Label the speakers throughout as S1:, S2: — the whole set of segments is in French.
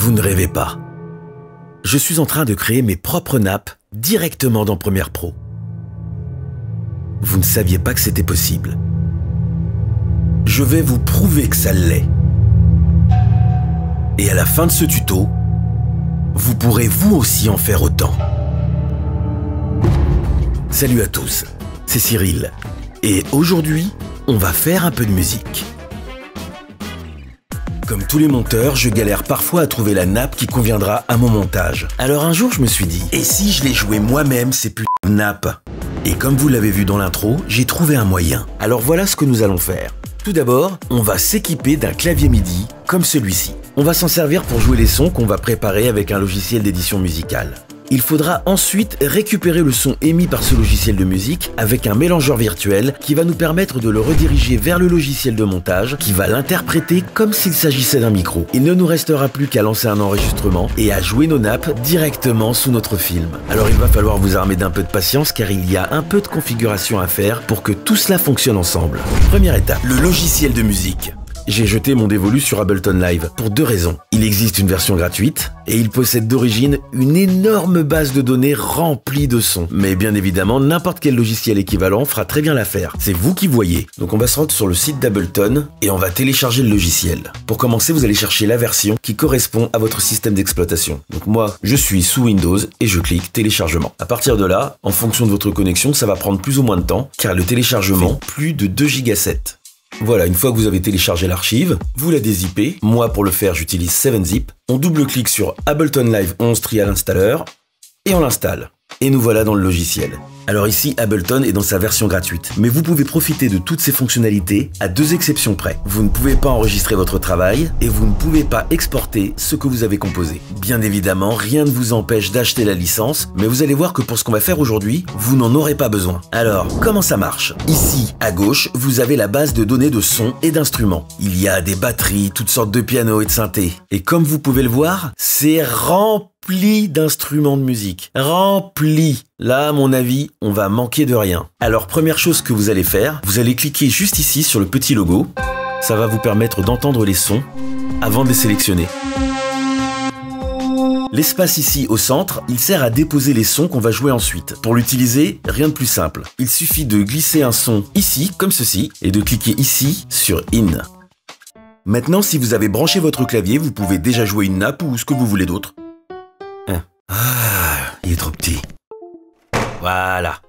S1: Vous ne rêvez pas. Je suis en train de créer mes propres nappes directement dans Premiere Pro. Vous ne saviez pas que c'était possible. Je vais vous prouver que ça l'est. Et à la fin de ce tuto, vous pourrez vous aussi en faire autant. Salut à tous, c'est Cyril. Et aujourd'hui, on va faire un peu de musique. Comme tous les monteurs, je galère parfois à trouver la nappe qui conviendra à mon montage. Alors un jour, je me suis dit, et si je les jouais moi-même ces putains de nappes? Et comme vous l'avez vu dans l'intro, j'ai trouvé un moyen. Alors voilà ce que nous allons faire. Tout d'abord, on va s'équiper d'un clavier MIDI comme celui-ci. On va s'en servir pour jouer les sons qu'on va préparer avec un logiciel d'édition musicale. Il faudra ensuite récupérer le son émis par ce logiciel de musique avec un mélangeur virtuel qui va nous permettre de le rediriger vers le logiciel de montage qui va l'interpréter comme s'il s'agissait d'un micro. Il ne nous restera plus qu'à lancer un enregistrement et à jouer nos nappes directement sous notre film. Alors il va falloir vous armer d'un peu de patience car il y a un peu de configuration à faire pour que tout cela fonctionne ensemble. Première étape, le logiciel de musique. J'ai jeté mon dévolu sur Ableton Live pour deux raisons. Il existe une version gratuite et il possède d'origine une énorme base de données remplie de sons. Mais bien évidemment, n'importe quel logiciel équivalent fera très bien l'affaire. C'est vous qui voyez. Donc on va se rendre sur le site d'Ableton et on va télécharger le logiciel. Pour commencer, vous allez chercher la version qui correspond à votre système d'exploitation. Donc moi, je suis sous Windows et je clique téléchargement. À partir de là, en fonction de votre connexion, ça va prendre plus ou moins de temps car le téléchargement fait plus de 2 Go 7. Voilà, une fois que vous avez téléchargé l'archive, vous la dézippez. Moi, pour le faire, j'utilise 7-Zip. On double-clique sur Ableton Live 11 Trial Installer et on l'installe. Et nous voilà dans le logiciel. Alors ici, Ableton est dans sa version gratuite, mais vous pouvez profiter de toutes ces fonctionnalités à deux exceptions près. Vous ne pouvez pas enregistrer votre travail et vous ne pouvez pas exporter ce que vous avez composé. Bien évidemment, rien ne vous empêche d'acheter la licence, mais vous allez voir que pour ce qu'on va faire aujourd'hui, vous n'en aurez pas besoin. Alors, comment ça marche? Ici, à gauche, vous avez la base de données de sons et d'instruments. Il y a des batteries, toutes sortes de pianos et de synthés. Et comme vous pouvez le voir, c'est rempli d'instruments de musique. Rempli. Là, à mon avis, on va manquer de rien. Alors, première chose que vous allez faire, vous allez cliquer juste ici sur le petit logo. Ça va vous permettre d'entendre les sons avant de les sélectionner. L'espace ici au centre, il sert à déposer les sons qu'on va jouer ensuite. Pour l'utiliser, rien de plus simple. Il suffit de glisser un son ici, comme ceci, et de cliquer ici sur In. Maintenant, si vous avez branché votre clavier, vous pouvez déjà jouer une nappe ou ce que vous voulez d'autre. Ah, il est trop petit. Voilà.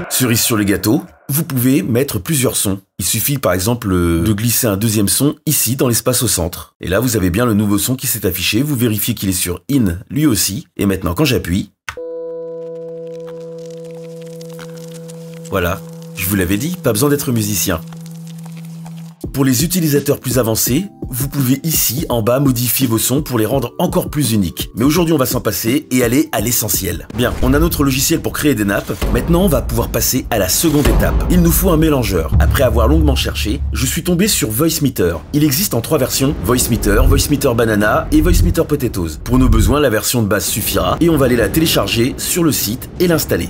S1: Cerise sur le gâteau, vous pouvez mettre plusieurs sons. Il suffit par exemple de glisser un deuxième son ici dans l'espace au centre. Et là vous avez bien le nouveau son qui s'est affiché, vous vérifiez qu'il est sur In lui aussi. Et maintenant quand j'appuie, voilà, je vous l'avais dit, pas besoin d'être musicien. Pour les utilisateurs plus avancés, vous pouvez ici, en bas, modifier vos sons pour les rendre encore plus uniques. Mais aujourd'hui, on va s'en passer et aller à l'essentiel. Bien, on a notre logiciel pour créer des nappes. Maintenant, on va pouvoir passer à la seconde étape. Il nous faut un mélangeur. Après avoir longuement cherché, je suis tombé sur Voicemeeter. Il existe en 3 versions, Voicemeeter, Voicemeeter Banana et Voicemeeter Potatoes. Pour nos besoins, la version de base suffira et on va aller la télécharger sur le site et l'installer.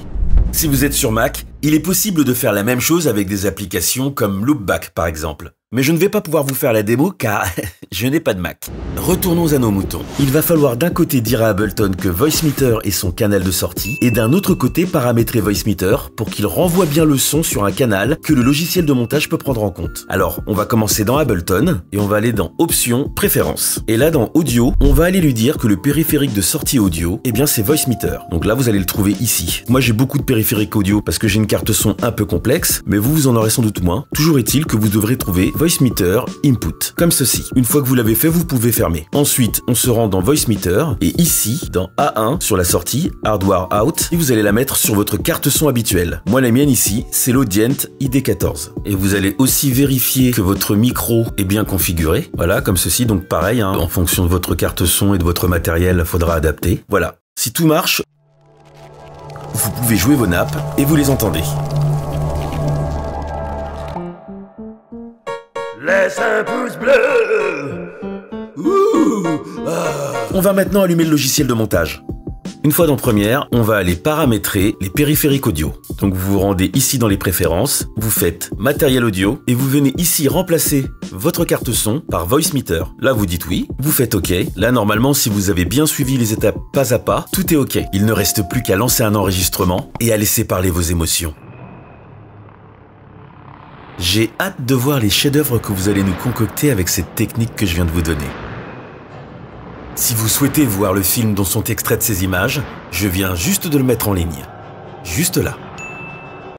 S1: Si vous êtes sur Mac, il est possible de faire la même chose avec des applications comme Loopback par exemple. Mais je ne vais pas pouvoir vous faire la démo car je n'ai pas de Mac. Retournons à nos moutons. Il va falloir d'un côté dire à Ableton que Voicemeeter est son canal de sortie et d'un autre côté paramétrer Voicemeter pour qu'il renvoie bien le son sur un canal que le logiciel de montage peut prendre en compte. Alors, on va commencer dans Ableton et on va aller dans Options, Préférences. Et là, dans Audio, on va aller lui dire que le périphérique de sortie audio, eh bien c'est Voicemeter. Donc là, vous allez le trouver ici. Moi, j'ai beaucoup de périphériques audio parce que j'ai une carte son un peu complexe, mais vous en aurez sans doute moins. Toujours est-il que vous devrez trouver Voicemeter Input, comme ceci. Une fois que vous l'avez fait, vous pouvez fermer. Ensuite, on se rend dans Voicemeter et ici, dans A1, sur la sortie, Hardware Out, et vous allez la mettre sur votre carte son habituelle. Moi, la mienne ici, c'est l'Audient ID14. Et vous allez aussi vérifier que votre micro est bien configuré. Voilà, comme ceci. Donc pareil, en fonction de votre carte son et de votre matériel, il faudra adapter. Voilà. Si tout marche, vous pouvez jouer vos nappes et vous les entendez. Laisse un pouce bleu. On va maintenant allumer le logiciel de montage. Une fois dans Premiere, on va aller paramétrer les périphériques audio. Donc vous vous rendez ici dans les préférences, vous faites matériel audio et vous venez ici remplacer votre carte son par Voice Meter. Là vous dites oui, vous faites OK. Là normalement si vous avez bien suivi les étapes pas à pas, tout est OK. Il ne reste plus qu'à lancer un enregistrement et à laisser parler vos émotions. J'ai hâte de voir les chefs-d'œuvre que vous allez nous concocter avec cette technique que je viens de vous donner. Si vous souhaitez voir le film dont sont extraites ces images, je viens juste de le mettre en ligne. Juste là.